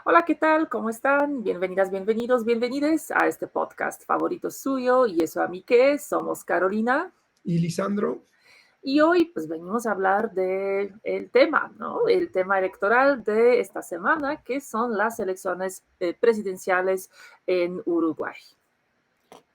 Hola, ¿qué tal? ¿Cómo están? Bienvenidas, bienvenidos, bienvenides a este podcast favorito suyo. ¿Y eso a mí qué? Somos Carolina. Y Lisandro. Y hoy pues venimos a hablar del tema, ¿no? El tema electoral de esta semana, que son las elecciones presidenciales en Uruguay.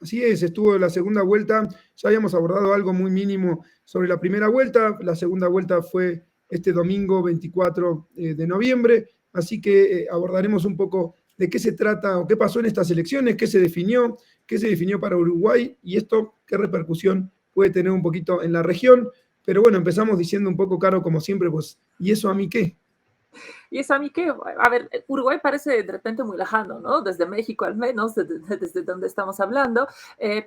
Así es, estuvo la segunda vuelta, ya habíamos abordado algo muy mínimo sobre la primera vuelta, la segunda vuelta fue este domingo 24 de noviembre, así que abordaremos un poco de qué se trata o qué pasó en estas elecciones, qué se definió para Uruguay y esto qué repercusión puede tener un poquito en la región. Pero bueno, empezamos diciendo un poco, Caro, como siempre, pues, ¿y eso a mí qué? Y es a mí que, a ver, Uruguay parece de repente muy lejano, ¿no? Desde México al menos, desde donde estamos hablando,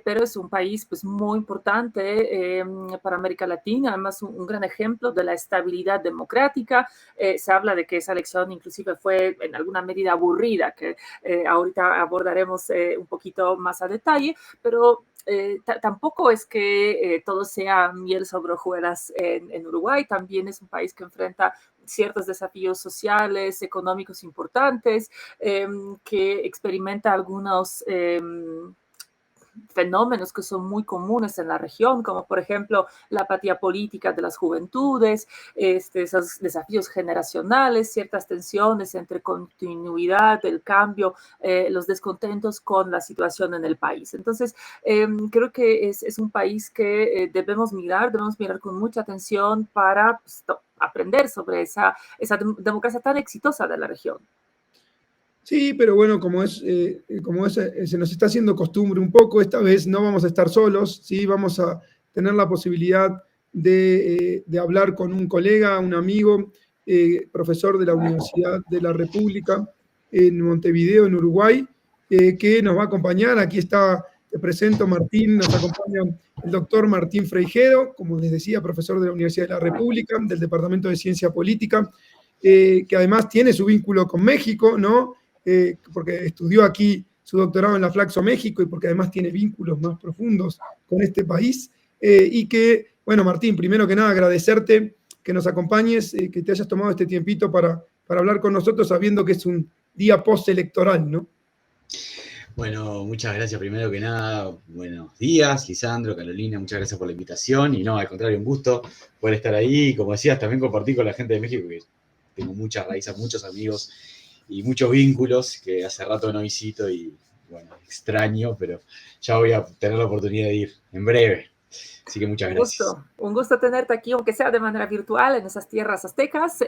pero es un país pues muy importante para América Latina, además un gran ejemplo de la estabilidad democrática. Se habla de que esa elección inclusive fue en alguna medida aburrida, que ahorita abordaremos un poquito más a detalle, pero tampoco es que todo sea miel sobre hojuelas en Uruguay, también es un país que enfrenta ciertos desafíos sociales, económicos importantes, que experimenta algunos fenómenos que son muy comunes en la región, como por ejemplo la apatía política de las juventudes, esos desafíos generacionales, ciertas tensiones entre continuidad, el cambio, los descontentos con la situación en el país. Entonces, creo que es un país que debemos mirar con mucha atención para pues, aprender sobre esa democracia tan exitosa de la región. Sí, pero bueno, se nos está haciendo costumbre un poco, esta vez no vamos a estar solos, sí, vamos a tener la posibilidad de hablar con un colega, un amigo, profesor de la Universidad de la República en Montevideo, en Uruguay, que nos va a acompañar. Aquí está, te presento Martín, nos acompaña el doctor Martín Freijero, como les decía, profesor de la Universidad de la República, del Departamento de Ciencia Política, que además tiene su vínculo con México, ¿no? Porque estudió aquí su doctorado en la Flaxo México y porque además tiene vínculos más profundos con este país. Y que, bueno, Martín, primero que nada agradecerte que nos acompañes, que te hayas tomado este tiempito para hablar con nosotros sabiendo que es un día postelectoral, ¿no? Bueno, muchas gracias primero que nada. Buenos días, Lisandro, Carolina, muchas gracias por la invitación. Y no, al contrario, un gusto poder estar ahí. Y como decías, también compartir con la gente de México, que tengo muchas raíces, muchos amigos y muchos vínculos que hace rato no visito y, bueno, extraño, pero ya voy a tener la oportunidad de ir en breve. Así que muchas gracias. Un gusto tenerte aquí, aunque sea de manera virtual, en esas tierras aztecas.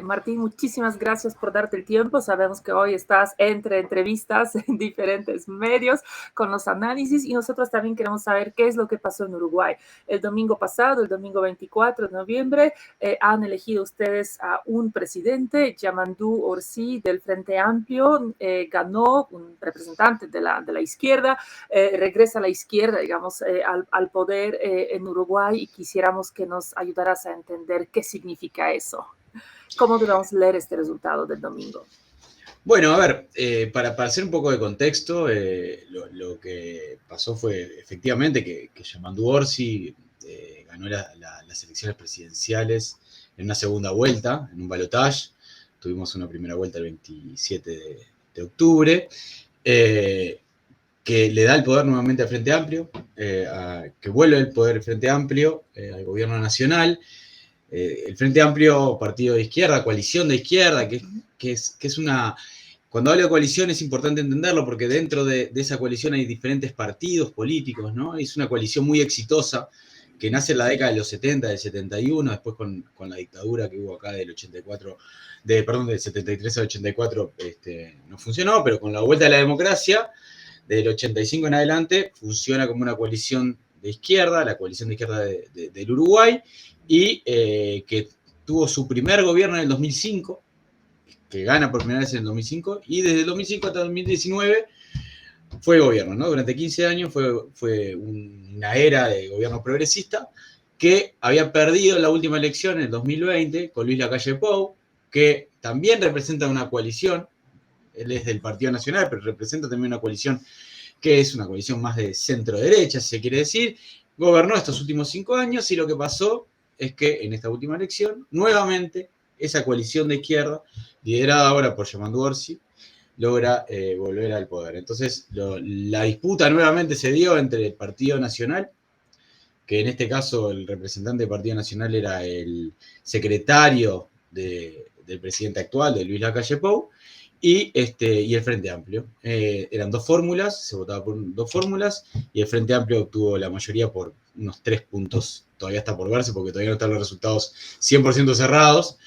Martín, muchísimas gracias por darte el tiempo. Sabemos que hoy estás entre entrevistas en diferentes medios con los análisis y nosotros también queremos saber qué es lo que pasó en Uruguay. El domingo pasado, el domingo 24 de noviembre, han elegido ustedes a un presidente, Yamandú Orsi, del Frente Amplio, ganó un representante de la izquierda, regresa a la izquierda, digamos, al poder en Uruguay y quisiéramos que nos ayudaras a entender qué significa eso. ¿Cómo debemos leer este resultado del domingo? Bueno, a ver, para hacer un poco de contexto, lo que pasó fue efectivamente que Yamandu Orsi ganó las elecciones presidenciales en una segunda vuelta, en un balotaje. Tuvimos una primera vuelta el 27 de octubre, que le da el poder nuevamente al Frente Amplio, que vuelve el poder del Frente Amplio al gobierno nacional. El Frente Amplio, partido de izquierda, coalición de izquierda, que es una... Cuando hablo de coalición es importante entenderlo porque dentro de esa coalición hay diferentes partidos políticos, ¿no? Es una coalición muy exitosa que nace en la década de los 70, del 71, después con la dictadura que hubo acá del 84, del 73 al 84 no funcionó, pero con la vuelta a la democracia, del 85 en adelante, funciona como una coalición de izquierda, la coalición de izquierda del Uruguay, y que tuvo su primer gobierno en el 2005, que gana por primera vez en el 2005, y desde el 2005 hasta el 2019 fue gobierno, ¿no? Durante 15 años fue una era de gobierno progresista que había perdido en la última elección en el 2020 con Luis Lacalle Pou, que también representa una coalición, él es del Partido Nacional, pero representa también una coalición que es una coalición más de centro-derecha, si se quiere decir. Gobernó estos últimos 5 años y lo que pasó es que en esta última elección, nuevamente, esa coalición de izquierda, liderada ahora por Yamandu Orsi, logra volver al poder. Entonces, la disputa nuevamente se dio entre el Partido Nacional, que en este caso el representante del Partido Nacional era el secretario del presidente actual, de Luis Lacalle Pou, y el Frente Amplio. Eran dos fórmulas, se votaba por dos fórmulas, y el Frente Amplio obtuvo la mayoría por unos 3 puntos. Todavía está por verse, porque todavía no están los resultados 100% cerrados,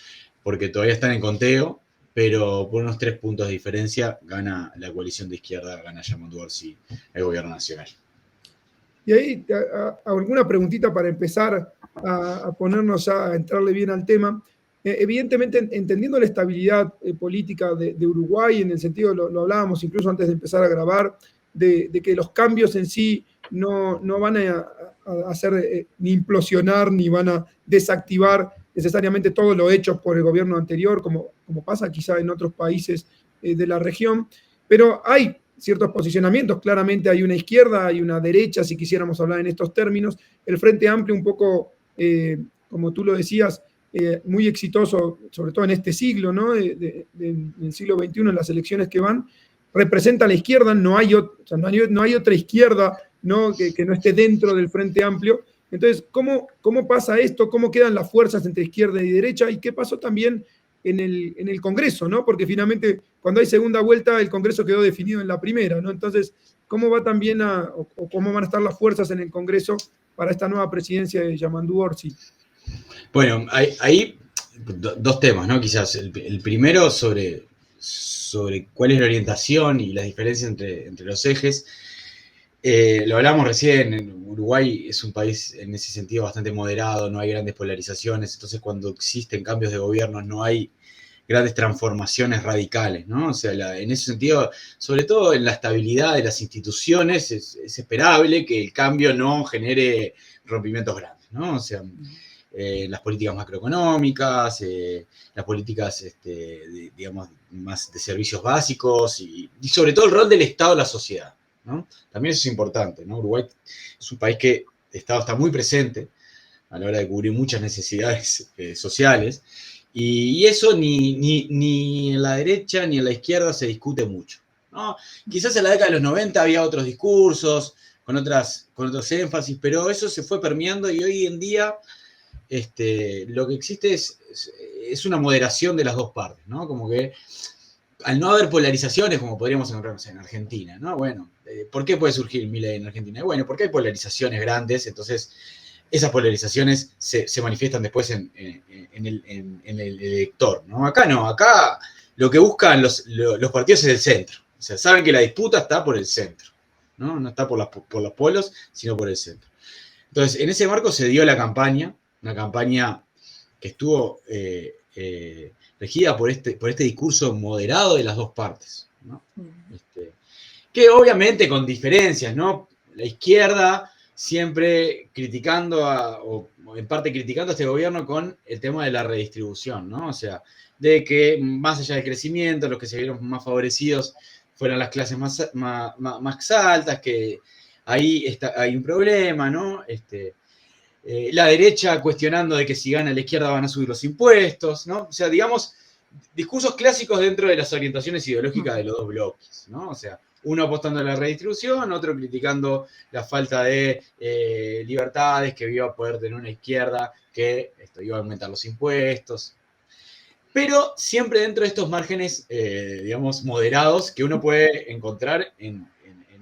porque todavía están en conteo, pero por unos 3 puntos de diferencia gana la coalición de izquierda, gana Yamandu Orsi el gobierno nacional. Y ahí, alguna preguntita para empezar a ponernos a entrarle bien al tema. Evidentemente, entendiendo la estabilidad política de Uruguay, en el sentido, lo hablábamos incluso antes de empezar a grabar, de que los cambios en sí no van a hacer ni implosionar, ni van a desactivar necesariamente todo lo hecho por el gobierno anterior, como pasa quizá en otros países de la región, pero hay ciertos posicionamientos. Claramente hay una izquierda, hay una derecha, si quisiéramos hablar en estos términos. El Frente Amplio un poco, como tú lo decías, muy exitoso, sobre todo en este siglo, ¿no? Del siglo XXI, en las elecciones que van, representa a la izquierda. No hay otra izquierda, ¿no? que no esté dentro del Frente Amplio. Entonces, ¿cómo pasa esto? ¿Cómo quedan las fuerzas entre izquierda y derecha? ¿Y qué pasó también en el Congreso, ¿no? Porque finalmente, cuando hay segunda vuelta, el Congreso quedó definido en la primera, ¿no? Entonces, ¿cómo va también o cómo van a estar las fuerzas en el Congreso para esta nueva presidencia de Yamandu Orsi? Bueno, hay dos temas, ¿no? Quizás el primero sobre cuál es la orientación y las diferencias entre los ejes. Lo hablamos recién, Uruguay es un país en ese sentido bastante moderado, no hay grandes polarizaciones, entonces cuando existen cambios de gobierno no hay grandes transformaciones radicales, ¿no? O sea, en ese sentido, sobre todo en la estabilidad de las instituciones, es esperable que el cambio no genere rompimientos grandes, ¿no? O sea, las políticas macroeconómicas, las políticas, digamos, más de servicios básicos y sobre todo el rol del Estado en la sociedad, ¿no? También eso es importante, ¿no? Uruguay es un país que el Estado está muy presente a la hora de cubrir muchas necesidades sociales, y eso ni en la derecha ni en la izquierda se discute mucho, ¿no? Quizás en la década de los 90 había otros discursos, con otros énfasis, pero eso se fue permeando y hoy en día lo que existe es una moderación de las dos partes, ¿no? Como que al no haber polarizaciones, como podríamos encontrarnos en Argentina, ¿no? Bueno, ¿por qué puede surgir Milei en Argentina? Bueno, porque hay polarizaciones grandes, entonces esas polarizaciones se manifiestan después en el elector, ¿no? Acá no, acá lo que buscan los partidos es el centro. O sea, saben que la disputa está por el centro, ¿no? No está por los polos, sino por el centro. Entonces, en ese marco se dio la campaña, una campaña que estuvo regida por este discurso moderado de las dos partes, ¿no? Que obviamente con diferencias, ¿no? La izquierda siempre criticando o en parte criticando a este gobierno con el tema de la redistribución, ¿no? O sea, de que más allá del crecimiento, los que se vieron más favorecidos fueron las clases más altas, que ahí hay un problema, ¿no? La derecha cuestionando de que si gana la izquierda van a subir los impuestos, ¿no? O sea, digamos, discursos clásicos dentro de las orientaciones ideológicas de los dos bloques, ¿no? O sea, uno apostando a la redistribución, otro criticando la falta de libertades que iba a poder tener una izquierda que iba a aumentar los impuestos. Pero siempre dentro de estos márgenes, digamos, moderados que uno puede encontrar en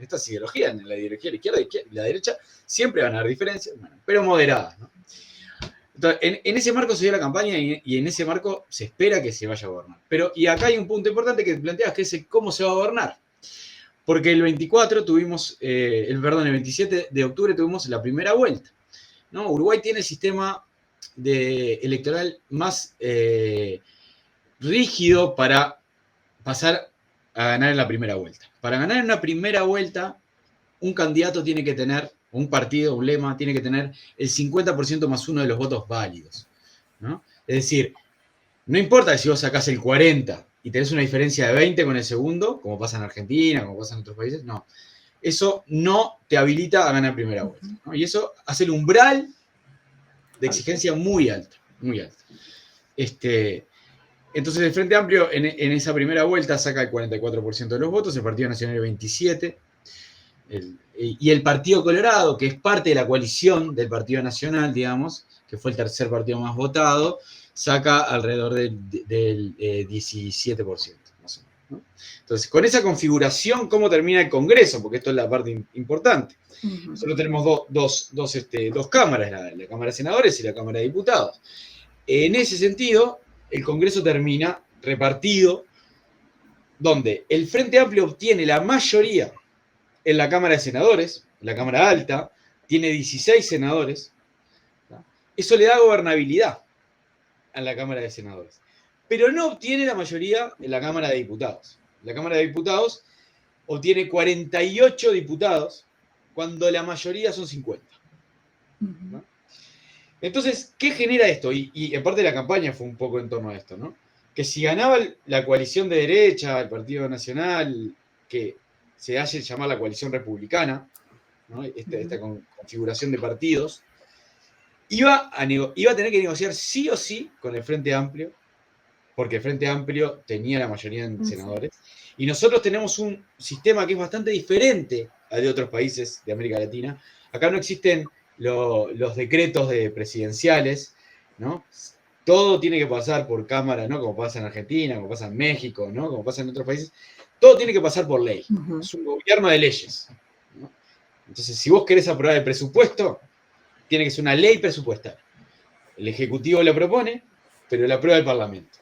estas ideologías, en la ideología de la izquierda y la derecha, siempre van a haber diferencias, bueno, pero moderadas, ¿no? Entonces, en ese marco se dio la campaña y en ese marco se espera que se vaya a gobernar. Y acá hay un punto importante que planteas, que es cómo se va a gobernar. Porque el 27 de octubre tuvimos la primera vuelta, ¿no? Uruguay tiene el sistema electoral más rígido para pasar a ganar en la primera vuelta. Para ganar en una primera vuelta, un candidato tiene que tener, un partido, un lema, tiene que tener el 50% más uno de los votos válidos, ¿no? Es decir, no importa si vos sacás el 40 y tenés una diferencia de 20 con el segundo, como pasa en Argentina, como pasa en otros países, no. Eso no te habilita a ganar primera vuelta, ¿no? Y eso hace el umbral de exigencia muy alto, muy alto. Entonces el Frente Amplio en esa primera vuelta saca el 44% de los votos, el Partido Nacional el 27%, y el Partido Colorado, que es parte de la coalición del Partido Nacional, digamos, que fue el tercer partido más votado, saca alrededor del 17%, más o menos, ¿no? Entonces, con esa configuración, ¿cómo termina el Congreso? Porque esto es la parte importante. Nosotros tenemos dos cámaras, la Cámara de Senadores y la Cámara de Diputados. En ese sentido, el Congreso termina repartido, donde el Frente Amplio obtiene la mayoría en la Cámara de Senadores, en la Cámara Alta, tiene 16 senadores. ¿No? Eso le da gobernabilidad a la Cámara de Senadores. Pero no obtiene la mayoría en la Cámara de Diputados. La Cámara de Diputados obtiene 48 diputados, cuando la mayoría son 50. ¿No? Entonces, ¿qué genera esto? Y en parte de la campaña fue un poco en torno a esto, ¿no? Que si ganaba la coalición de derecha, el Partido Nacional, que se hace llamar la coalición republicana, ¿no? Esta configuración de partidos, iba a tener que negociar sí o sí con el Frente Amplio, porque el Frente Amplio tenía la mayoría en senadores, y nosotros tenemos un sistema que es bastante diferente al de otros países de América Latina. Acá no existen los decretos presidenciales, ¿no? Todo tiene que pasar por Cámara, ¿no? Como pasa en Argentina, como pasa en México, ¿no? Como pasa en otros países. Todo tiene que pasar por ley. Es un gobierno de leyes, ¿no? Entonces, si vos querés aprobar el presupuesto, tiene que ser una ley presupuestaria. El Ejecutivo lo propone, pero la aprueba el Parlamento.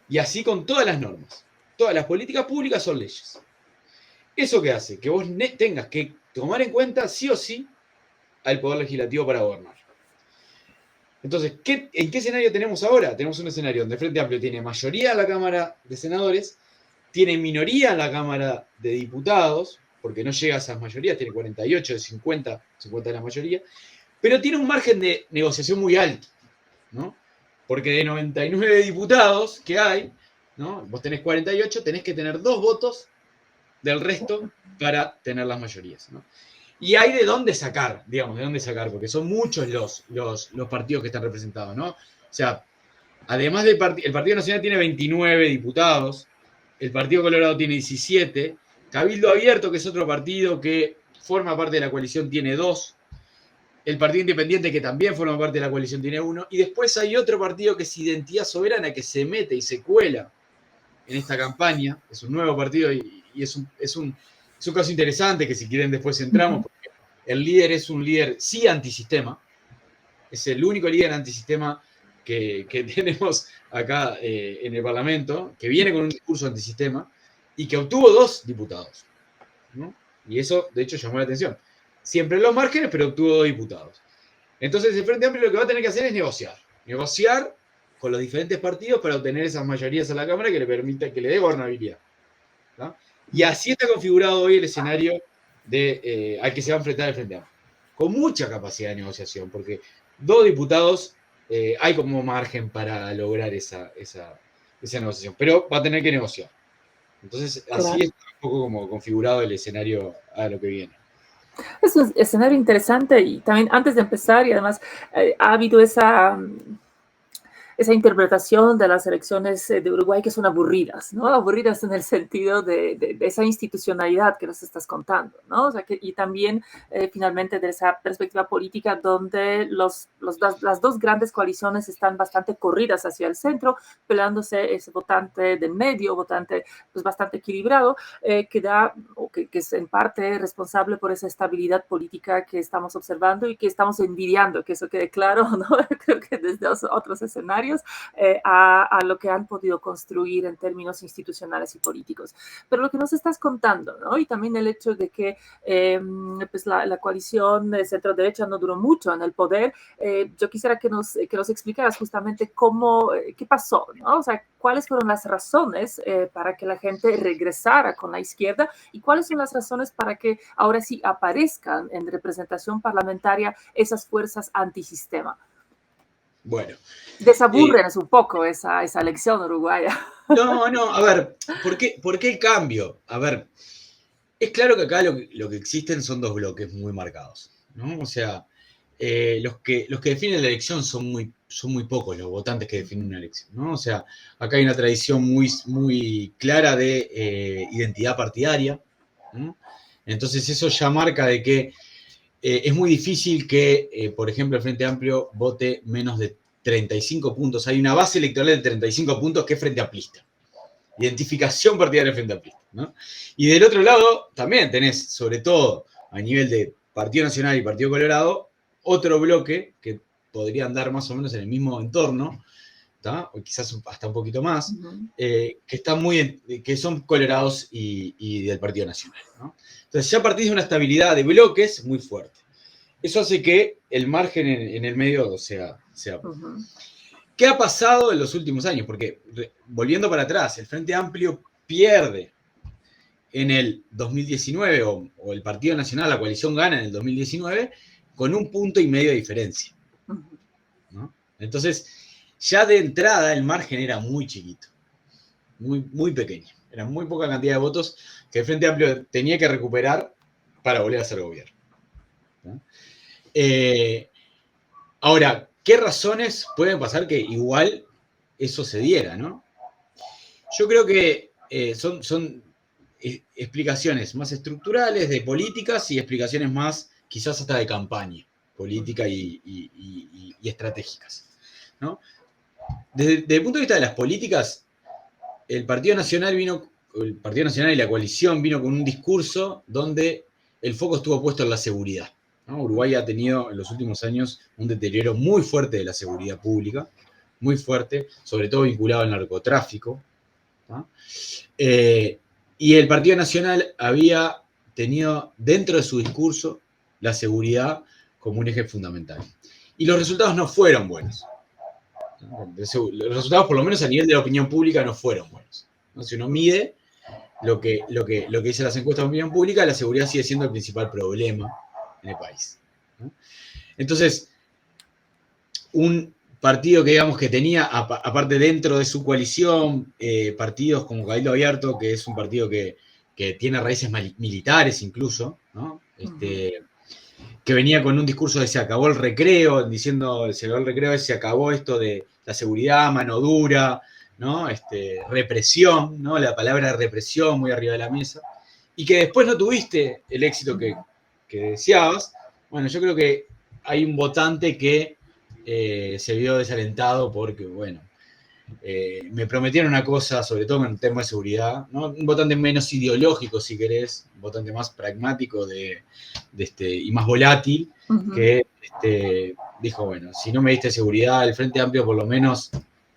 Y así con todas las normas. Todas las políticas públicas son leyes. ¿Eso qué hace? Que vos tengas que tomar en cuenta sí o sí al Poder Legislativo para gobernar. Entonces, ¿en qué escenario tenemos ahora? Tenemos un escenario donde el Frente Amplio tiene mayoría en la Cámara de Senadores, tiene minoría en la Cámara de Diputados, porque no llega a esas mayorías, tiene 48 de 50 de la mayoría, pero tiene un margen de negociación muy alto, ¿no? Porque de 99 diputados que hay, ¿no? Vos tenés 48, tenés que tener 2 votos del resto para tener las mayorías, ¿no? Y hay de dónde sacar, digamos, porque son muchos los partidos que están representados, ¿no? O sea, además el Partido Nacional tiene 29 diputados, el Partido Colorado tiene 17, Cabildo Abierto, que es otro partido que forma parte de la coalición, tiene 2, el Partido Independiente, que también forma parte de la coalición, tiene 1, y después hay otro partido que es Identidad Soberana, que se mete y se cuela en esta campaña, es un nuevo partido y es un caso interesante que si quieren después entramos, porque el líder es un líder sí antisistema, es el único líder antisistema que tenemos acá en el Parlamento, que viene con un discurso antisistema y que obtuvo 2 diputados, ¿no? Y eso, de hecho, llamó la atención. Siempre en los márgenes, pero obtuvo 2 diputados. Entonces, el Frente Amplio lo que va a tener que hacer es negociar con los diferentes partidos para obtener esas mayorías a la Cámara que le permita, que le dé gobernabilidad, ¿no? Y así está configurado hoy el escenario al que se va a enfrentar el Frente Amplio, con mucha capacidad de negociación, porque 2 diputados hay como margen para lograr esa negociación, pero va a tener que negociar. Entonces, así está un poco como configurado el escenario a lo que viene. Es un escenario interesante y también antes de empezar, y además ha habido esa interpretación de las elecciones de Uruguay que son aburridas, ¿no? Aburridas en el sentido de esa institucionalidad que nos estás contando, ¿no? O sea, y también finalmente de esa perspectiva política donde las 2 grandes coaliciones están bastante corridas hacia el centro, peleándose ese votante del medio, votante pues bastante equilibrado, que es en parte responsable por esa estabilidad política que estamos observando y que estamos envidiando, que eso quede claro, ¿no? Creo que desde otros escenarios a lo que han podido construir en términos institucionales y políticos. Pero lo que nos estás contando, ¿no? Y también el hecho de que pues la coalición de centro-derecha no duró mucho en el poder, yo quisiera que nos explicaras justamente qué pasó, ¿no? O sea, cuáles fueron las razones para que la gente regresara con la izquierda y cuáles son las razones para que ahora sí aparezcan en representación parlamentaria esas fuerzas antisistema. Bueno. Desaburrenos un poco esa elección uruguaya. No, a ver, ¿por qué el cambio? A ver, es claro que acá lo que existen son 2 bloques muy marcados, ¿no? O sea, los que definen la elección son son muy pocos los votantes que definen una elección, ¿no? O sea, acá hay una tradición muy, muy clara de identidad partidaria, ¿no? Entonces eso ya marca de que es muy difícil que, por ejemplo, el Frente Amplio vote menos de 35 puntos. Hay una base electoral de 35 puntos que es Frente Amplista. Identificación partidaria del Frente Amplista, ¿no? Y del otro lado también tenés, sobre todo a nivel de Partido Nacional y Partido Colorado, otro bloque que podría andar más o menos en el mismo entorno, ¿tá? O quizás hasta un poquito más, que están que son colorados y del Partido Nacional, ¿no? Entonces ya partís de una estabilidad de bloques muy fuerte. Eso hace que el margen en el medio sea ¿Qué ha pasado en los últimos años? Porque, volviendo para atrás, el Frente Amplio pierde en el 2019, o el Partido Nacional, la coalición gana en el 2019, con 1,5 puntos de diferencia, ¿no? Entonces, ya de entrada el margen era muy chiquito, muy, muy pequeño. Era muy poca cantidad de votos que el Frente Amplio tenía que recuperar para volver a ser gobierno, ¿no? Ahora, ¿qué razones pueden pasar que igual eso se diera, ¿no? Yo creo que son explicaciones más estructurales de políticas y explicaciones más quizás hasta de campaña política y estratégicas, ¿no? Desde el punto de vista de las políticas, el Partido Nacional y la coalición vino con un discurso donde el foco estuvo puesto en la seguridad, ¿no? Uruguay ha tenido en los últimos años un deterioro muy fuerte de la seguridad pública, muy fuerte, sobre todo vinculado al narcotráfico, ¿no? Y el Partido Nacional había tenido dentro de su discurso la seguridad como un eje fundamental. Y los resultados no fueron buenos. Los resultados, por lo menos a nivel de la opinión pública, no fueron buenos, ¿no? Si uno mide lo que dicen las encuestas de opinión pública, la seguridad sigue siendo el principal problema en el país, ¿no? Entonces, un partido que digamos que tenía, aparte dentro de su coalición, partidos como Cabildo Abierto, que es un partido que tiene raíces militares incluso, ¿no? Que venía con un discurso de se acabó el recreo, diciendo se acabó el recreo, se acabó esto de la seguridad, mano dura, ¿no? Represión, ¿no? La palabra represión muy arriba de la mesa, y que después no tuviste el éxito que deseabas. Bueno, yo creo que hay un votante que se vio desalentado porque, bueno, me prometieron una cosa, sobre todo en el tema de seguridad, ¿no? Un votante menos ideológico, si querés, un votante más pragmático y más volátil, que dijo, bueno, si no me diste seguridad, el Frente Amplio por lo menos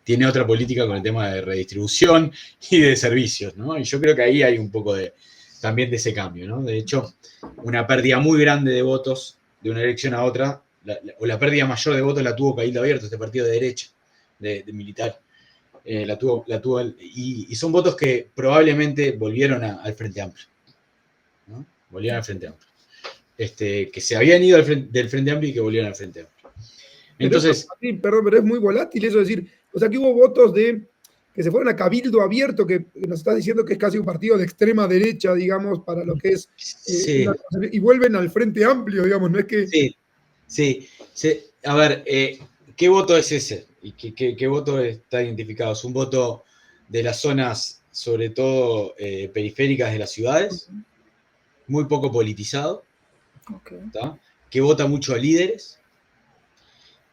tiene otra política con el tema de redistribución y de servicios, ¿no? Y yo creo que ahí hay un poco también de ese cambio, ¿no? De hecho, una pérdida muy grande de votos de una elección a otra, o la pérdida mayor de votos la tuvo Cabildo Abierto, este partido de derecha, de militar. La tuvo y son votos que probablemente volvieron al Frente Amplio, ¿no? Volvieron al Frente Amplio. Que se habían ido del Frente Amplio y que volvieron al Frente Amplio. Entonces. Pero es muy volátil eso, es decir, o sea, que hubo votos que se fueron a Cabildo Abierto, que nos está diciendo que es casi un partido de extrema derecha, digamos, para lo que es. Sí. Y vuelven al Frente Amplio, digamos, no es que. Sí. A ver, ¿qué voto es ese? ¿Y qué voto está identificado? Es un voto de las zonas, sobre todo periféricas de las ciudades, muy poco politizado, que vota mucho a líderes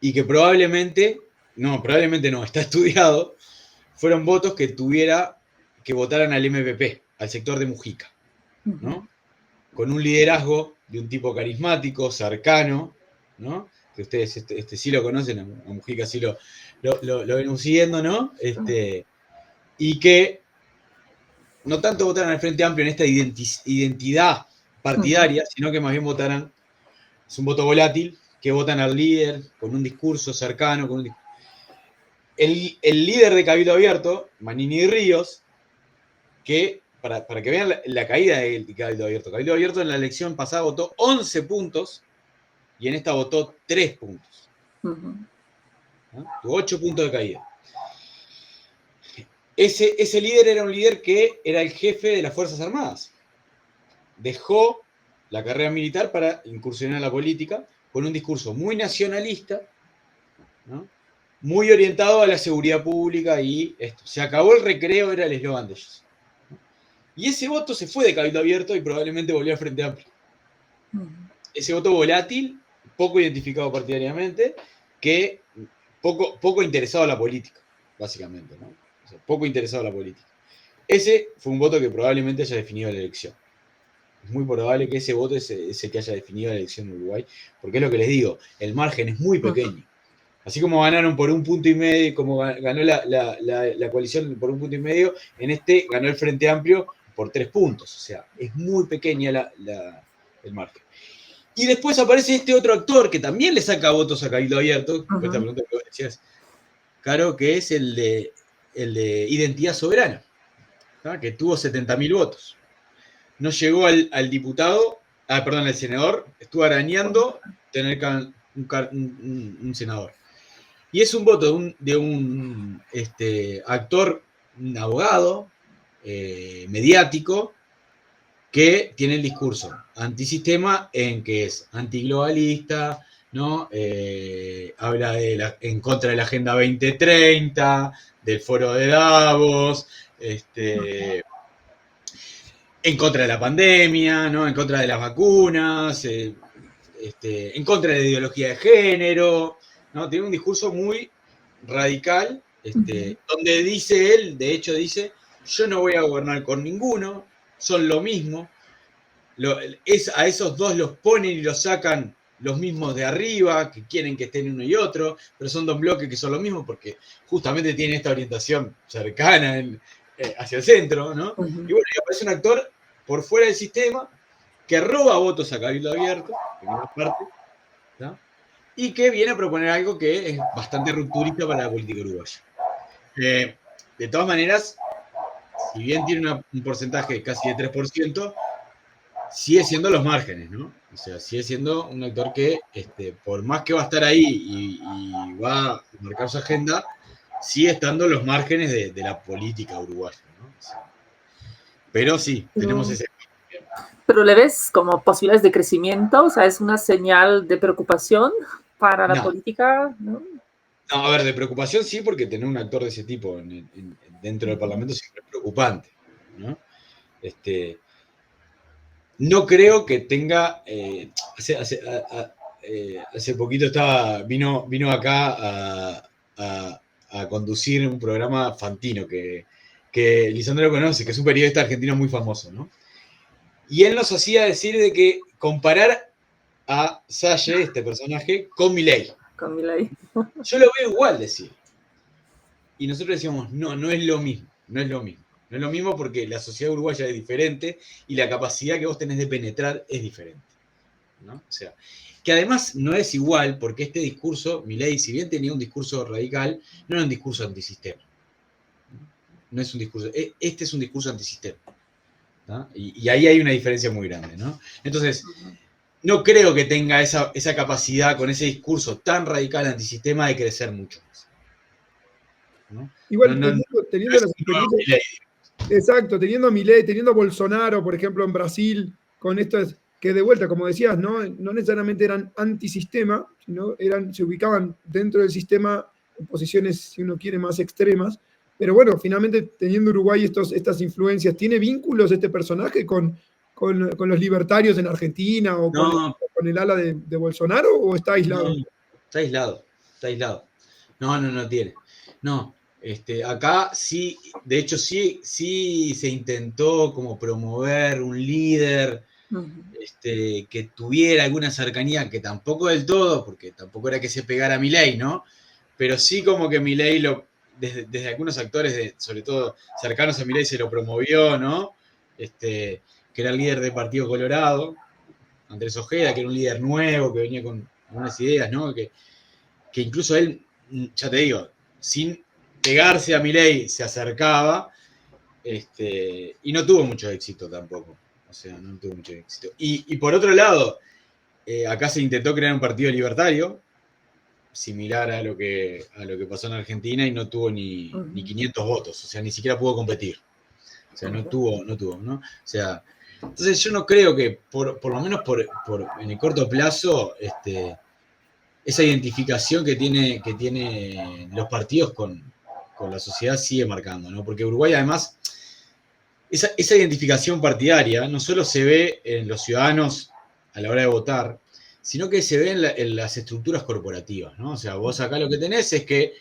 y que probablemente no, está estudiado, fueron votos que votaran al MPP, al sector de Mujica, ¿no? Con un liderazgo de un tipo carismático, cercano, ¿no? Que ustedes sí lo conocen, a Mujica sí lo ven siguiendo, ¿no? Y que no tanto votaran al Frente Amplio en esta identidad partidaria, sino que más bien votaran, es un voto volátil, que votan al líder con un discurso cercano, el líder de Cabildo Abierto, Manini Ríos, que, para que vean la caída de Cabildo Abierto en la elección pasada votó 11 puntos y en esta votó 3 puntos. ¿No? Tuvo 8 puntos de caída. Ese líder era un líder que era el jefe de las Fuerzas Armadas. Dejó la carrera militar para incursionar en la política con un discurso muy nacionalista, ¿no? muy orientado a la seguridad pública y esto. Se acabó el recreo, era el eslogan de ellos. Y ese voto se fue de Cabildo Abierto y probablemente volvió al Frente Amplio. Ese voto volátil, poco identificado partidariamente, que poco interesado a la política, básicamente, ¿no? O sea, poco interesado a la política. Ese fue un voto que probablemente haya definido la elección. Es muy probable que ese voto es el que haya definido la elección de Uruguay, porque es lo que les digo, el margen es muy pequeño. Así como ganaron por 1,5 puntos, como ganó la coalición por 1,5 puntos, en este ganó el Frente Amplio por 3 puntos. O sea, es muy pequeña el margen. Y después aparece este otro actor que también le saca votos a Cabildo Abierto, esta pregunta que vos decías, Caro, que es el de Identidad Soberana, ¿no? Que tuvo 70.000 votos. No llegó al diputado, al senador, estuvo arañando tener un senador. Y es un voto de un actor, un abogado, mediático, que tiene el discurso antisistema en que es antiglobalista, ¿no? Habla en contra de la Agenda 2030, del Foro de Davos, en contra de la pandemia, ¿no? En contra de las vacunas, en contra de la ideología de género, ¿no? Tiene un discurso muy radical, donde dice él, de hecho dice, yo no voy a gobernar con ninguno, son lo mismo, a esos dos los ponen y los sacan los mismos de arriba, que quieren que estén uno y otro, pero son dos bloques que son lo mismo porque justamente tienen esta orientación cercana hacia el centro, ¿no? Y bueno, y aparece un actor por fuera del sistema que roba votos a Cabildo Abierto, en una parte, ¿no? Y que viene a proponer algo que es bastante rupturista para la política uruguaya. De todas maneras, si bien tiene un porcentaje casi de 3%, sigue siendo los márgenes, ¿no? O sea, sigue siendo un actor que, por más que va a estar ahí y va a marcar su agenda, sigue estando los márgenes de la política uruguaya, ¿no? O sea, pero sí, tenemos ese... ¿Pero le ves como posibilidades de crecimiento? O sea, ¿es una señal de preocupación para la política? ¿No? No, a ver, de preocupación sí, porque tener un actor de ese tipo dentro del Parlamento siempre es preocupante, ¿no? No creo que tenga... hace poquito vino acá a conducir un programa Fantino, que Lisandro lo conoce, que es un periodista argentino muy famoso, ¿no? Y él nos hacía decir de que comparar a Salle, este personaje, con Milei. Con Milei. Yo lo veo igual, decir. Y nosotros decíamos, no es lo mismo, no es lo mismo. No es lo mismo porque la sociedad uruguaya es diferente y la capacidad que vos tenés de penetrar es diferente, ¿no? O sea, que además no es igual porque este discurso, Milei, si bien tenía un discurso radical, no era un discurso antisistema. No es un discurso, este es un discurso antisistema, ¿no? Y ahí hay una diferencia muy grande, ¿no? Entonces, no creo que tenga esa capacidad con ese discurso tan radical antisistema de crecer mucho más, ¿no? Igual, teniendo las experiencias... Exacto, teniendo a Milei, teniendo a Bolsonaro, por ejemplo, en Brasil, con estos que de vuelta, como decías, no necesariamente eran antisistema, sino se ubicaban dentro del sistema en posiciones, si uno quiere, más extremas. Pero bueno, finalmente teniendo Uruguay estas influencias, ¿tiene vínculos este personaje con los libertarios en Argentina o con el ala de Bolsonaro o está aislado? No, está aislado. No tiene. No, acá sí, de hecho sí se intentó como promover un líder que tuviera alguna cercanía, que tampoco del todo, porque tampoco era que se pegara a Milei, ¿no? Pero sí como que Milei desde algunos actores, sobre todo cercanos a Milei, se lo promovió, ¿no? Que era el líder del Partido Colorado, Andrés Ojeda, que era un líder nuevo, que venía con unas ideas, ¿no? Que incluso él, ya te digo, sin pegarse a Milei, se acercaba, y no tuvo mucho éxito tampoco. O sea, no tuvo mucho éxito. Y por otro lado, acá se intentó crear un partido libertario, similar a lo que pasó en Argentina, y no tuvo ni 500 votos, o sea, ni siquiera pudo competir. O sea, no tuvo, ¿no? O sea, entonces yo no creo que, por lo menos en el corto plazo, esa identificación que tiene los partidos con la sociedad sigue marcando, ¿no? Porque Uruguay, además, esa identificación partidaria no solo se ve en los ciudadanos a la hora de votar, sino que se ve en las estructuras corporativas, ¿no? O sea, vos acá lo que tenés es que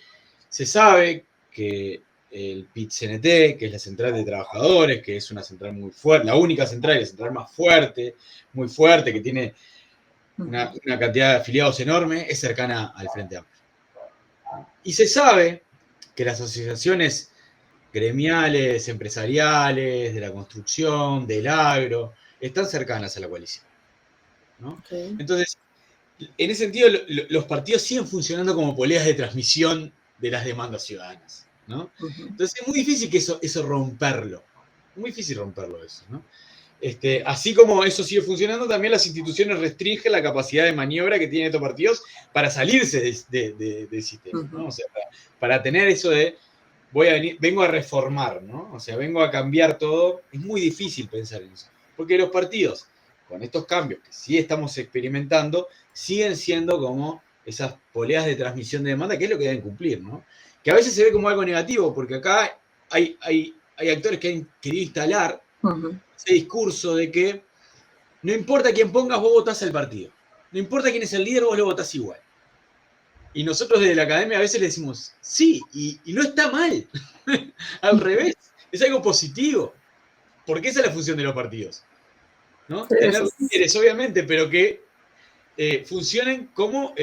se sabe que el PIT-CNT, que es la central de trabajadores, que es una central muy fuerte, la única central, la central más fuerte, muy fuerte, que tiene una cantidad de afiliados enorme, es cercana al Frente Amplio. Y se sabe que las asociaciones gremiales, empresariales, de la construcción, del agro, están cercanas a la coalición, ¿no? Okay. Entonces, en ese sentido, los partidos siguen funcionando como poleas de transmisión de las demandas ciudadanas, ¿no? Entonces es muy difícil que eso romperlo, muy difícil romperlo eso, ¿no? Así como eso sigue funcionando, también las instituciones restringen la capacidad de maniobra que tienen estos partidos para salirse del sistema, ¿no? O sea, para tener eso de vengo a reformar, ¿no? O sea, vengo a cambiar todo. Es muy difícil pensar en eso. Porque los partidos, con estos cambios que sí estamos experimentando, siguen siendo como esas poleas de transmisión de demanda, que es lo que deben cumplir, ¿no? Que a veces se ve como algo negativo, porque acá hay actores que han querido instalar ese discurso de que no importa quién pongas, vos votás al partido. No importa quién es el líder, vos lo votás igual. Y nosotros desde la academia a veces le decimos, sí, y no está mal. Al revés, es algo positivo. Porque esa es la función de los partidos, ¿no? Sí, Tener líderes, obviamente, pero que funcionen como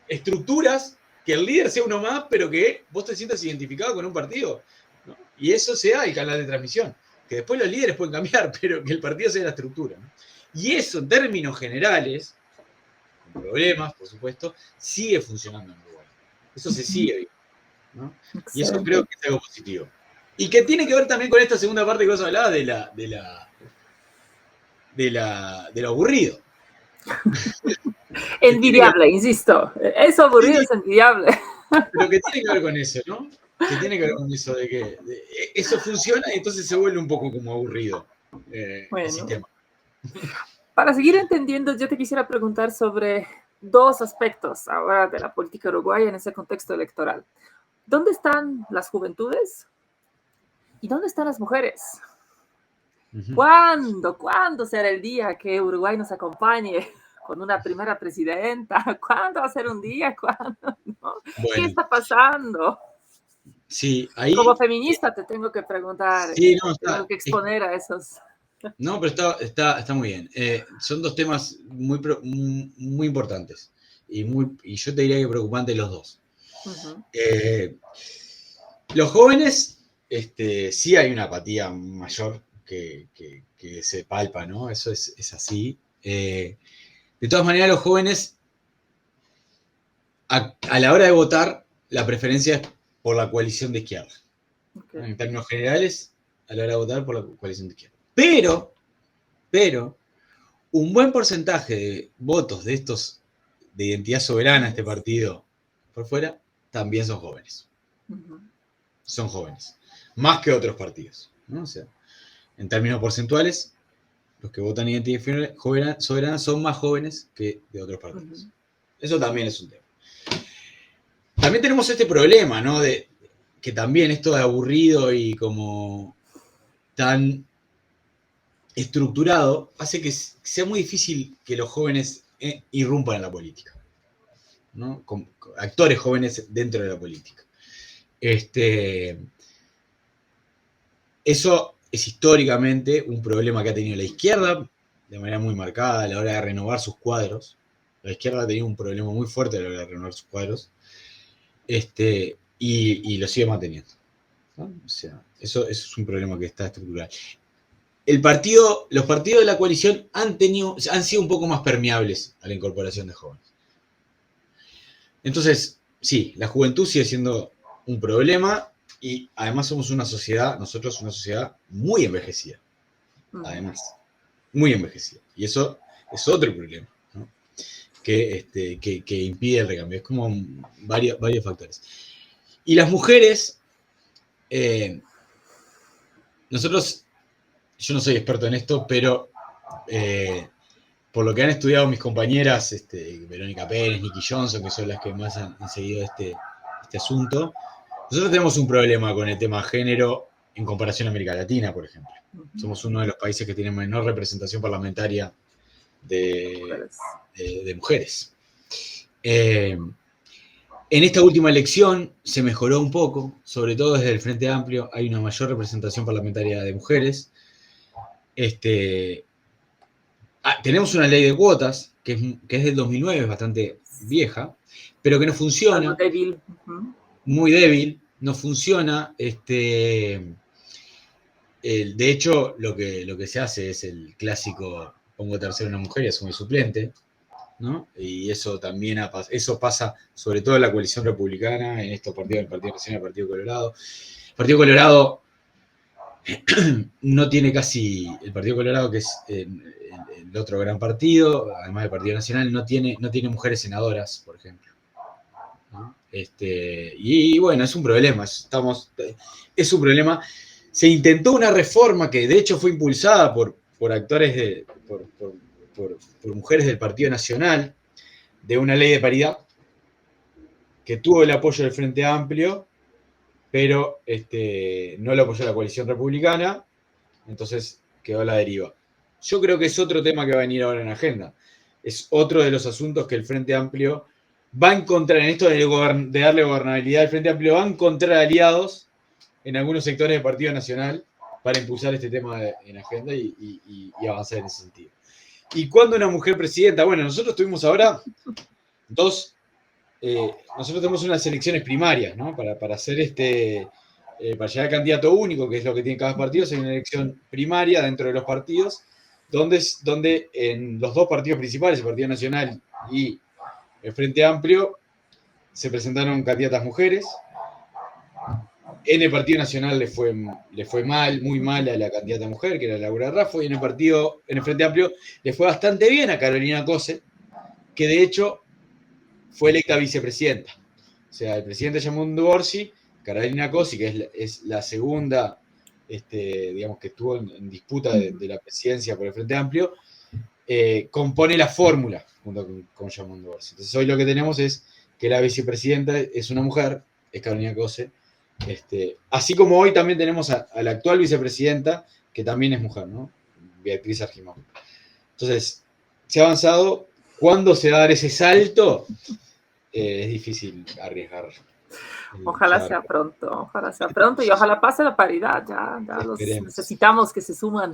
estructuras, que el líder sea uno más, pero que vos te sientas identificado con un partido, ¿no? Y eso sea el canal de transmisión. Que después los líderes pueden cambiar, pero que el partido sea la estructura, ¿no? Y eso, en términos generales, con problemas, por supuesto, sigue funcionando en Uruguay. Eso se sigue viendo, ¿no? Y eso creo que es algo positivo. Y que tiene que ver también con esta segunda parte que vos hablabas de lo aburrido. Envidiable, insisto. Eso aburrido es envidiable. Pero que tiene que ver con eso, ¿no? Que tiene que ver con eso de que eso funciona y entonces se vuelve un poco como aburrido el sistema. Para seguir entendiendo, yo te quisiera preguntar sobre dos aspectos ahora de la política uruguaya en ese contexto electoral. ¿Dónde están las juventudes? ¿Y dónde están las mujeres? ¿Cuándo será el día que Uruguay nos acompañe con una primera presidenta? ¿Cuándo va a ser un día? ¿Cuándo? ¿No? Bueno, ¿qué está pasando? Sí, ahí. Como feminista te tengo que preguntar, sí, no, tengo que exponer a esos. No, pero está muy bien. Son dos temas muy importantes y yo te diría que preocupantes los dos. Los jóvenes, sí hay una apatía mayor que se palpa, ¿no? Eso es así. De todas maneras, los jóvenes, a la hora de votar, la preferencia es por la coalición de izquierda. En términos generales, a la hora de votar por la coalición de izquierda. Pero, un buen porcentaje de votos de estos de identidad soberana, este partido por fuera, también son jóvenes. Son jóvenes. Más que otros partidos, ¿no? O sea, en términos porcentuales, los que votan identidad soberana son más jóvenes que de otros partidos. Eso también es un tema. También tenemos este problema, ¿no? De que también esto de aburrido y como tan estructurado hace que sea muy difícil que los jóvenes irrumpan en la política, ¿no? Con actores jóvenes dentro de la política. Eso es históricamente un problema que ha tenido la izquierda de manera muy marcada a la hora de renovar sus cuadros. La izquierda ha tenido un problema muy fuerte a la hora de renovar sus cuadros y lo sigue manteniendo, ¿no? O sea, eso es un problema que está estructural. Los partidos de la coalición han sido un poco más permeables a la incorporación de jóvenes. Entonces, sí, la juventud sigue siendo un problema y además somos nosotros una sociedad muy envejecida. Además, muy envejecida. Y eso es otro problema, ¿no? Que impide el recambio. Es como varios factores. Y las mujeres, yo no soy experto en esto, pero por lo que han estudiado mis compañeras, Verónica Pérez, Nikki Johnson, que son las que más han seguido este asunto, nosotros tenemos un problema con el tema género en comparación a América Latina, por ejemplo. Somos uno de los países que tiene menor representación parlamentaria de mujeres. En esta última elección se mejoró un poco, sobre todo desde el Frente Amplio, hay una mayor representación parlamentaria de mujeres. Tenemos una ley de cuotas, que es del 2009, es bastante vieja, pero que no funciona. Débil. Muy débil, no funciona. De hecho, lo que se hace es el clásico, pongo tercero una mujer y asumo el suplente, ¿no? Y eso también eso pasa sobre todo en la coalición republicana, en estos partidos, el Partido Nacional y el Partido Colorado. El Partido Colorado no tiene casi, el Partido Colorado, que es el otro gran partido, además del Partido Nacional, no tiene mujeres senadoras, por ejemplo, ¿no? Y bueno, es un problema, es un problema. Se intentó una reforma que de hecho fue impulsada por actores, por mujeres del Partido Nacional, de una ley de paridad que tuvo el apoyo del Frente Amplio, pero no lo apoyó la coalición republicana, entonces quedó a la deriva. Yo creo que es otro tema que va a venir ahora en agenda. Es otro de los asuntos que el Frente Amplio va a encontrar, en esto de darle gobernabilidad al Frente Amplio, va a encontrar aliados en algunos sectores del Partido Nacional para impulsar este tema en agenda y avanzar en ese sentido. ¿Y cuándo una mujer presidenta? Bueno, nosotros tuvimos ahora nosotros tenemos unas elecciones primarias, ¿no? Para hacer para llegar al candidato único, que es lo que tiene cada partido, hay una elección primaria dentro de los partidos, donde en los dos partidos principales, el Partido Nacional y el Frente Amplio, se presentaron candidatas mujeres. En el Partido Nacional le fue mal, muy mal a la candidata mujer, que era Laura Raffo, y en el Frente Amplio le fue bastante bien a Carolina Cose, que de hecho fue electa vicepresidenta. O sea, el presidente Yamundu Orsi, Carolina Cose, que es la segunda, digamos, que estuvo en disputa de la presidencia por el Frente Amplio, compone la fórmula junto con Yamundu Orsi. Entonces hoy lo que tenemos es que la vicepresidenta es una mujer, es Carolina Cose, así como hoy también tenemos a la actual vicepresidenta, que también es mujer, ¿no? Beatriz Argimón. Entonces, se ha avanzado. ¿Cuándo se va a dar ese salto? Es difícil arriesgar. Ojalá sea pronto y ojalá pase la paridad. Ya necesitamos que se suman.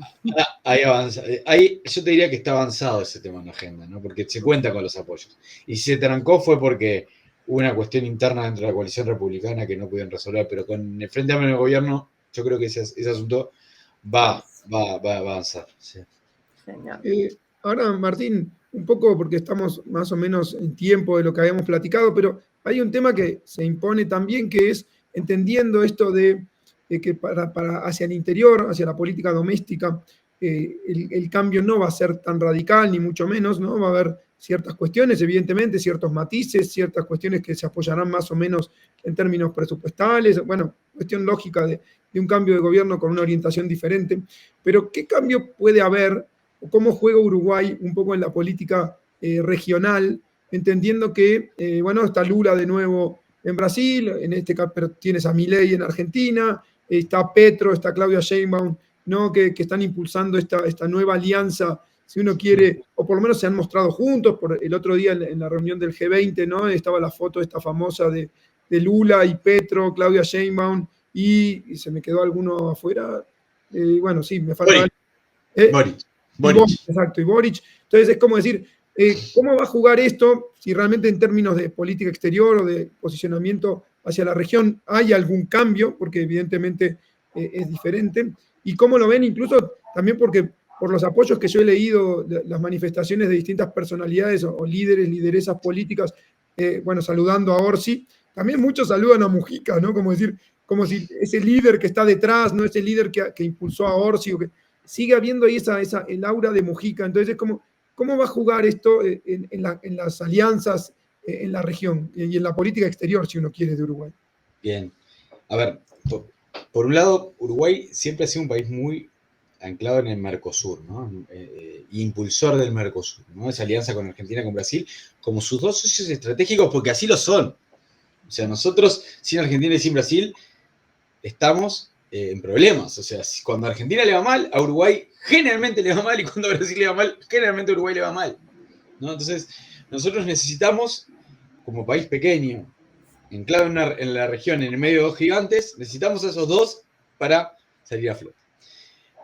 Ahí avanza. Yo te diría que está avanzado ese tema en la agenda, ¿no? Porque se cuenta con los apoyos. Y si se trancó fue porque hubo una cuestión interna dentro de la coalición republicana que no pudieron resolver, pero con el Frente Amplio en el gobierno, yo creo que ese asunto va a avanzar. Sí. Genial. Ahora, Martín, un poco porque estamos más o menos en tiempo de lo que habíamos platicado, pero hay un tema que se impone también, que es entendiendo esto de que hacia el interior, hacia la política doméstica, el cambio no va a ser tan radical, ni mucho menos, ¿no? Va a haber ciertas cuestiones, evidentemente, ciertos matices, ciertas cuestiones que se apoyarán más o menos en términos presupuestales, bueno, cuestión lógica de un cambio de gobierno con una orientación diferente, pero ¿qué cambio puede haber o cómo juega Uruguay un poco en la política regional, entendiendo que, bueno, está Lula de nuevo en Brasil, en este caso, pero tienes a Milei en Argentina, está Petro, está Claudia Sheinbaum, ¿no? que están impulsando esta nueva alianza, si uno quiere, o por lo menos se han mostrado juntos. Por el otro día en la reunión del G20, ¿no? Estaba la foto esta famosa de Lula y Petro, Claudia Sheinbaum, y se me quedó alguno afuera. Bueno, sí, me falta... Boric. Exacto, y Boric. Entonces es como decir, ¿cómo va a jugar esto si realmente en términos de política exterior o de posicionamiento hacia la región hay algún cambio? Porque evidentemente es diferente. ¿Y cómo lo ven? Incluso también porque por los apoyos que yo he leído, las manifestaciones de distintas personalidades o líderes, lideresas políticas, bueno, saludando a Orsi, también muchos saludan a Mujica, ¿no? Como decir, como si ese líder que está detrás, no ese líder que impulsó a Orsi, o que sigue habiendo ahí el aura de Mujica. Entonces, ¿cómo va a jugar esto en las alianzas en la región y en la política exterior, si uno quiere, de Uruguay? Bien. A ver, por un lado, Uruguay siempre ha sido un país muy anclado en el Mercosur, ¿no? Impulsor del Mercosur, ¿no? Esa alianza con Argentina, con Brasil, como sus dos socios estratégicos, porque así lo son. O sea, nosotros, sin Argentina y sin Brasil, estamos en problemas. O sea, cuando a Argentina le va mal, a Uruguay generalmente le va mal, y cuando a Brasil le va mal, generalmente a Uruguay le va mal, ¿no? Entonces, nosotros necesitamos, como país pequeño, enclave en la región, en el medio de dos gigantes, necesitamos a esos dos para salir a flote.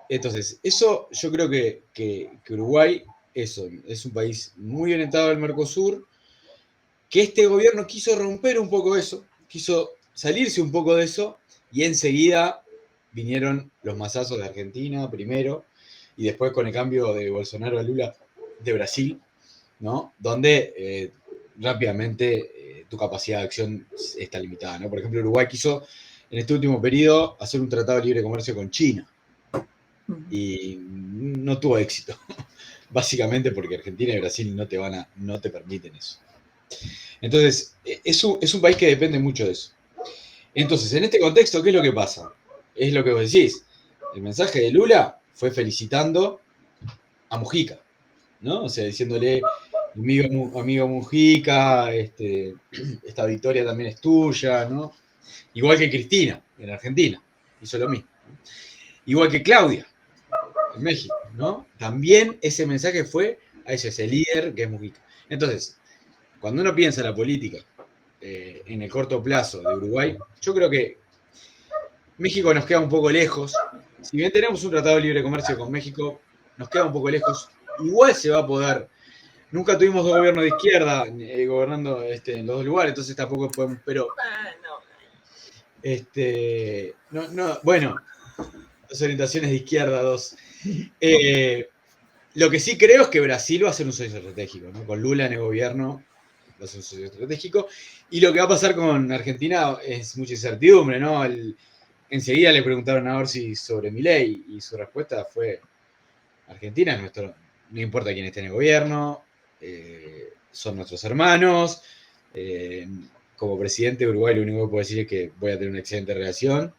Entonces, eso yo creo que Uruguay es un país muy orientado al Mercosur, que este gobierno quiso romper un poco eso, quiso salirse un poco de eso, y enseguida vinieron los mazazos de Argentina primero, y después con el cambio de Bolsonaro a Lula de Brasil, ¿no? Donde rápidamente tu capacidad de acción está limitada, ¿no? Por ejemplo, Uruguay quiso en este último periodo hacer un tratado de libre comercio con China y no tuvo éxito, básicamente porque Argentina y Brasil no te permiten eso. Entonces, es un país que depende mucho de eso. Entonces, en este contexto, ¿qué es lo que pasa? Es lo que vos decís. El mensaje de Lula fue felicitando a Mujica, ¿no? O sea, diciéndole, amigo Mujica, esta victoria también es tuya, ¿no? Igual que Cristina, en Argentina, hizo lo mismo. Igual que Claudia, en México, ¿no? También ese mensaje fue a ese líder que es Mujica. Entonces, cuando uno piensa en la política en el corto plazo de Uruguay, yo creo que México nos queda un poco lejos. Si bien tenemos un tratado de libre comercio con México, nos queda un poco lejos. Igual se va a poder. Nunca tuvimos dos gobiernos de izquierda gobernando en los dos lugares, entonces tampoco podemos. Pero. Bueno, dos orientaciones de izquierda, dos. Lo que sí creo es que Brasil va a ser un socio estratégico, ¿no? Con Lula en el gobierno va a ser un socio estratégico. Y lo que va a pasar con Argentina es mucha incertidumbre, ¿no? Enseguida le preguntaron a Orsi sobre Milei y su respuesta fue: Argentina es nuestro, no importa quién esté en el gobierno, son nuestros hermanos. Como presidente de Uruguay lo único que puedo decir es que voy a tener una excelente relación.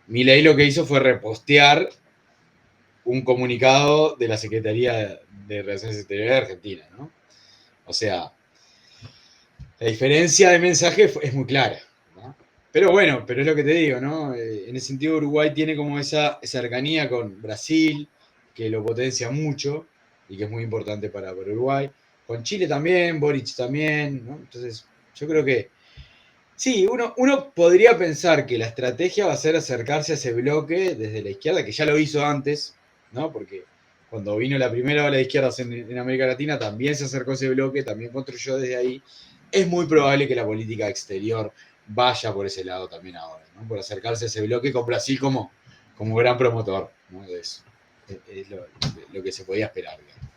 Milei lo que hizo fue repostear un comunicado de la Secretaría de Relaciones Exteriores de Argentina, ¿no? O sea, la diferencia de mensaje es muy clara, ¿no? Pero bueno, pero es lo que te digo, ¿no? En ese sentido Uruguay tiene como esa cercanía con Brasil, que lo potencia mucho y que es muy importante para Uruguay. Con Chile también, Boric también, ¿no? Entonces, yo creo que sí, uno podría pensar que la estrategia va a ser acercarse a ese bloque desde la izquierda, que ya lo hizo antes, ¿no? Porque cuando vino la primera ola de izquierdas en América Latina, también se acercó a ese bloque, también construyó desde ahí. Es muy probable que la política exterior vaya por ese lado también ahora, ¿no? Por acercarse a ese bloque con Brasil como gran promotor, ¿no? De eso. Es lo que se podía esperar, digamos.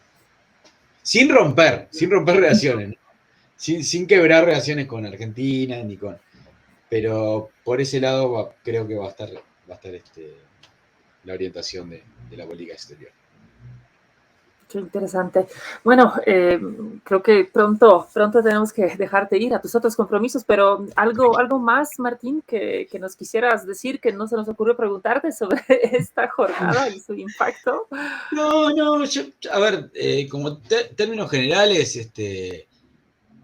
Sin romper relaciones, ¿no? Sin quebrar relaciones con Argentina, pero por ese lado creo que va a estar la orientación de la política exterior. Qué interesante. Bueno, creo que pronto tenemos que dejarte ir a tus otros compromisos, pero algo más, Martín, que nos quisieras decir, que no se nos ocurrió preguntarte sobre esta jornada y su impacto. No, a ver, como términos generales,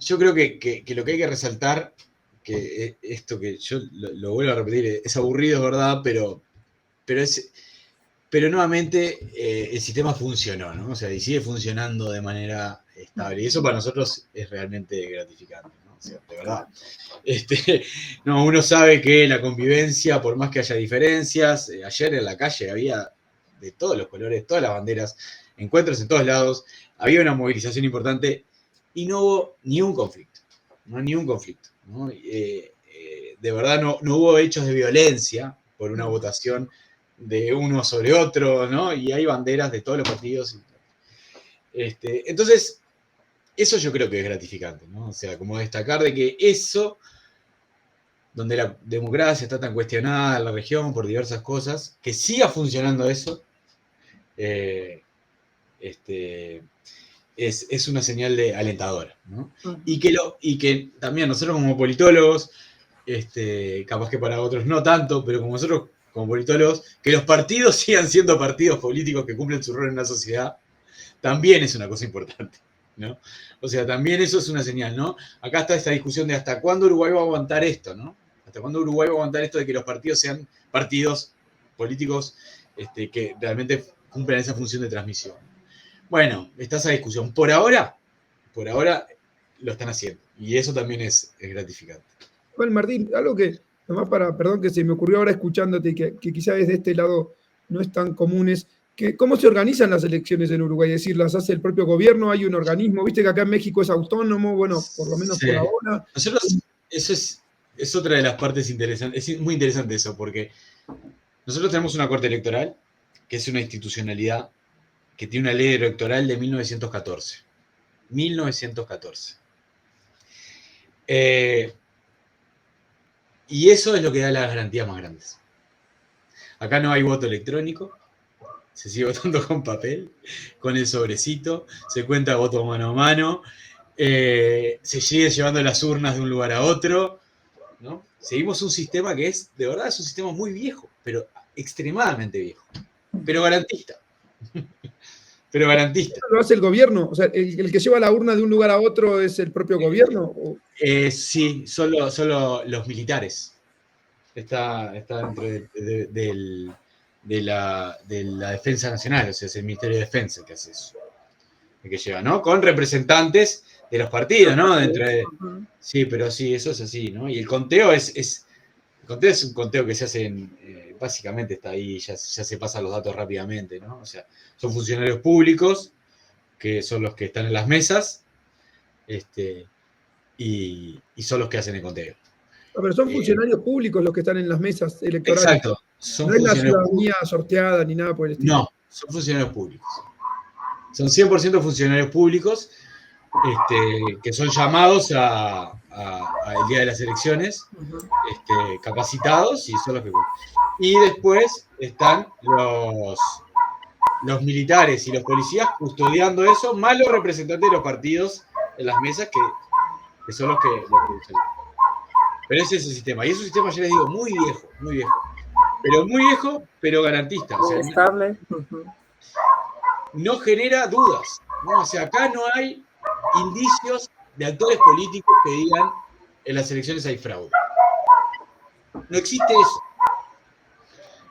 yo creo que lo que hay que resaltar, que esto que yo lo vuelvo a repetir, es aburrido, es verdad, pero nuevamente el sistema funcionó, ¿no? O sea, y sigue funcionando de manera estable. Y eso para nosotros es realmente gratificante, ¿no? O sea, de verdad. No, uno sabe que la convivencia, por más que haya diferencias, ayer en la calle había de todos los colores, todas las banderas, encuentros en todos lados, había una movilización importante y no hubo ni un conflicto, ¿no? Ni un conflicto, ¿no? De verdad no hubo hechos de violencia por una votación de uno sobre otro, ¿no? Y hay banderas de todos los partidos. Entonces, eso yo creo que es gratificante, ¿no? O sea, como destacar de que eso, donde la democracia está tan cuestionada en la región por diversas cosas, que siga funcionando eso, es una señal alentadora, ¿no? Y que también nosotros como politólogos, capaz que para otros no tanto, pero como nosotros como politólogos, que los partidos sigan siendo partidos políticos que cumplen su rol en una sociedad, también es una cosa importante, ¿no? O sea, también eso es una señal, ¿no? Acá está esta discusión de hasta cuándo Uruguay va a aguantar esto, ¿no? ¿Hasta cuándo Uruguay va a aguantar esto de que los partidos sean partidos políticos que realmente cumplan esa función de transmisión? Bueno, está esa discusión. Por ahora lo están haciendo. Y eso también es gratificante. Bueno, Martín, algo que, nomás perdón, que se me ocurrió ahora escuchándote, que quizás desde este lado no es tan común, es que cómo se organizan las elecciones en Uruguay, es decir, las hace el propio gobierno, hay un organismo, viste que acá en México es autónomo, bueno, por lo menos Sí. por ahora. Nosotros, eso es otra de las partes interesantes, es muy interesante eso, porque nosotros tenemos una corte electoral, que es una institucionalidad, que tiene una ley electoral de 1914. 1914. Y eso es lo que da las garantías más grandes. Acá no hay voto electrónico, se sigue votando con papel, con el sobrecito, se cuenta voto mano a mano, se sigue llevando las urnas de un lugar a otro, ¿no? Seguimos un sistema que es, de verdad, es un sistema muy viejo, pero extremadamente viejo, pero garantista. Pero garantista. ¿Lo hace el gobierno? O sea, el que lleva la urna de un lugar a otro es el propio gobierno. Sí, solo los militares. Está dentro de la Defensa Nacional, o sea, es el Ministerio de Defensa el que hace eso. El que lleva, ¿no? Con representantes de los partidos, ¿no? Sí, pero sí, eso es así, ¿no? Y el conteo es un conteo que se hace básicamente está ahí, ya se pasan los datos rápidamente, ¿no? O sea, son funcionarios públicos que son los que están en las mesas, y son los que hacen el conteo. Pero son funcionarios públicos los que están en las mesas electorales. Exacto. No es la ciudadanía sorteada ni nada por el estilo. No, son funcionarios públicos. Son 100% funcionarios públicos que son llamados al día de las elecciones, capacitados, y son los que... Y después están los militares y los policías custodiando eso, más los representantes de los partidos en las mesas que son los que usan. Pero ese es el sistema. Y es un sistema, ya les digo, muy viejo, muy viejo. Pero muy viejo, pero garantista. O sea, estable. No genera dudas, ¿no? O sea, acá no hay indicios de actores políticos que digan en las elecciones hay fraude. No existe eso.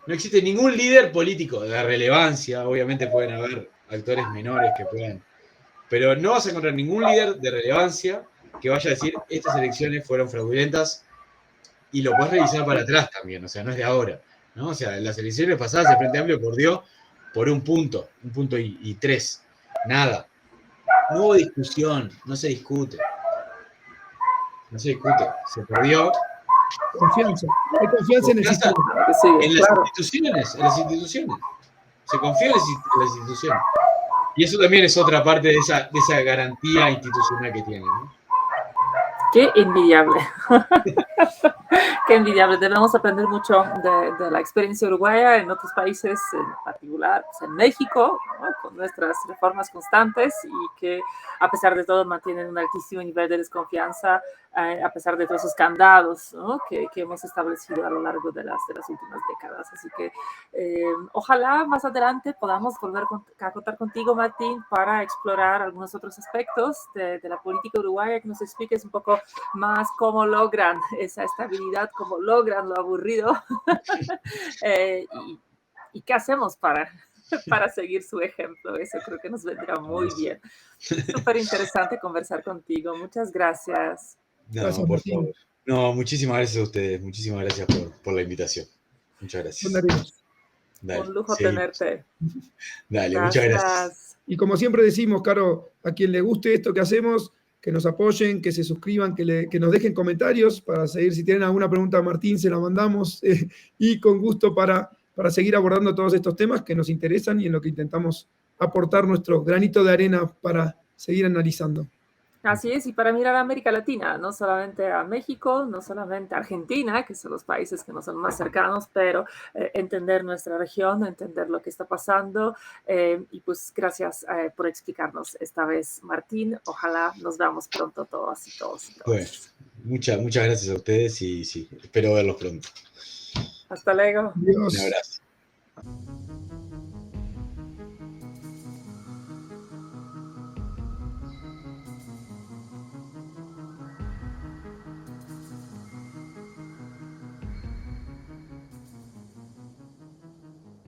No existe ningún líder político de relevancia. Obviamente pueden haber actores menores que puedan. Pero no vas a encontrar ningún líder de relevancia que vaya a decir estas elecciones fueron fraudulentas, y lo puedes revisar para atrás también, o sea, no es de ahora, ¿no? O sea, en las elecciones pasadas el Frente Amplio perdió por un punto y 3, nada. No hubo discusión, no se discute. No se discute, se perdió. Confianza. Hay confianza en el sistema. Sí, en claro. las instituciones. Se confía en las instituciones. Y eso también es otra parte de esa garantía institucional que tiene, ¿no? Qué envidiable. Qué envidiable. Debemos aprender mucho de la experiencia uruguaya en otros países, en particular pues en México, ¿no? Con nuestras reformas constantes y que a pesar de todo mantienen un altísimo nivel de desconfianza, a pesar de todos esos candados, ¿no? que hemos establecido a lo largo de las últimas décadas. Así que ojalá más adelante podamos volver a contar contigo, Martín, para explorar algunos otros aspectos de la política uruguaya, que nos expliques un poco más cómo logran esa estabilidad, cómo logran lo aburrido y qué hacemos para seguir su ejemplo. Eso creo que nos vendrá muy bien. Súper interesante conversar contigo. Muchas gracias. No, Gracias, por Martín. favor. No, muchísimas gracias a ustedes. Muchísimas gracias por la invitación. Muchas gracias. Dale, Un lujo tenerte. Dale, Gracias. muchas gracias. Y como siempre decimos, Caro, a quien le guste esto que hacemos, que nos apoyen, que se suscriban, que nos dejen comentarios para seguir. Si tienen alguna pregunta a Martín, se la mandamos y con gusto para seguir abordando todos estos temas que nos interesan y en lo que intentamos aportar nuestro granito de arena para seguir analizando. Así es, y para mirar a América Latina, no solamente a México, no solamente a Argentina, que son los países que nos son más cercanos, pero entender nuestra región, entender lo que está pasando, y pues gracias por explicarnos esta vez, Martín. Ojalá nos veamos pronto todos y todos. Bueno, muchas gracias a ustedes y sí, espero verlos pronto. Hasta luego. Adiós. Un abrazo.